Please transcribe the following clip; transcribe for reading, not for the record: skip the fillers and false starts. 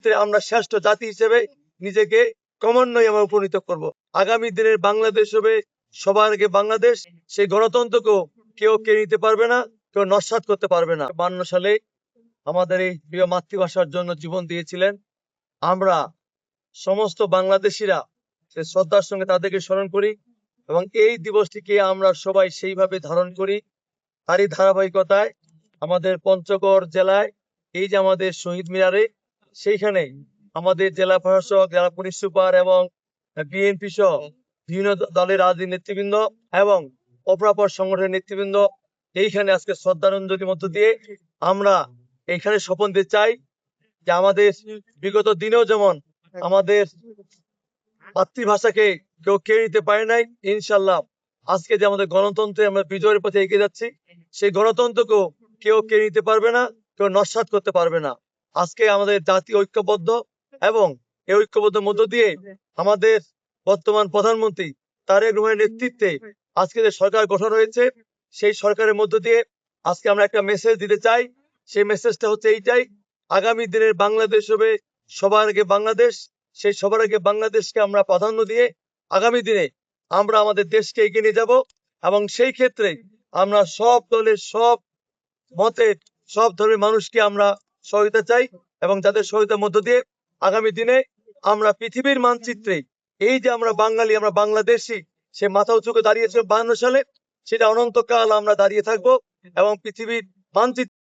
আমরা শ্রেষ্ঠ জাতি হিসেবে নিজেকে ক্রমান্বয়ে আমরা উপনীত করব। আগামী দিনের বাংলাদেশ হবে সবার আগে বাংলাদেশ। সেই গণতন্ত্রকেও কেউ কেড়ে নিতে পারবে না, কেউ নস্যাৎ করতে পারবে না। 52 সালে আমাদের এই প্রিয় মাতৃভাষার জন্য জীবন দিয়েছিলেন। আমরা সমস্ত বাংলাদেশিরা সে শ্রদ্ধার সঙ্গে তাদেরকে স্মরণ করি এবং এই দিবসটিকে আমরা সবাই সেইভাবে ধারণ করি। তারই ধারাবাহিকতায় আমাদের পঞ্চগড় জেলায় এই যে আমাদের শহীদ মিনারে, সেইখানে আমাদের জেলা প্রশাসক, জেলা পুলিশ সুপার এবং বিএনপি সহ বিভিন্ন দলের রাজনৈতিক নেতৃবৃন্দ এবং অপরাপর সংগঠনের নেতৃবৃন্দ এইখানে আজকে শ্রদ্ধাঞ্জলির মধ্য দিয়ে আমরা এইখানে শপথ নিতে চাই যে আমাদের বিগত দিনেও যেমন আমাদের মাতৃভাষাকে কেউ কেড়ে নিতে পারে নাই, ইনশাল্লাহ আজকে যে আমাদের গণতন্ত্রে আমরা বিজয়ের পথে এগিয়ে যাচ্ছি, সেই গণতন্ত্রকেও কেউ কেড়ে নিতে পারবে না, কেউ নস্যাৎ করতে পারবে না। আজকে আমাদের জাতি ঐক্যবদ্ধ এবং এই ঐক্যবদ্ধের মধ্য দিয়ে আমাদের বর্তমান প্রধানমন্ত্রী তারেক রহমানের নেতৃত্বে আজকে যে সরকার গঠন হয়েছে, সেই সরকারের মধ্য দিয়ে আজকে আমরা একটা মেসেজ দিতে চাই। সেই মেসেজটা হচ্ছে এইটাই, আগামী দিনের বাংলাদেশ হবে সবার আগে বাংলাদেশ। সেই সবার আগে বাংলাদেশকে আমরা প্রাধান্য দিয়ে আগামী দিনে আমরা আমাদের দেশকে এগিয়ে নিয়ে যাব এবং সেই ক্ষেত্রে আমরা সব দলের, সব মতের, সব ধর্মের মানুষকে আমরা সহায়তা চাই এবং যাদের সহায়তার মধ্য দিয়ে আগামী দিনে আমরা পৃথিবীর মানচিত্রে এই যে আমরা বাঙালি, আমরা বাংলাদেশি, সে মাথা উঁচু করে দাঁড়িয়েছিল 52 সালে, সেটা অনন্তকাল আমরা দাঁড়িয়ে থাকবো এবং পৃথিবীর মানচিত্রে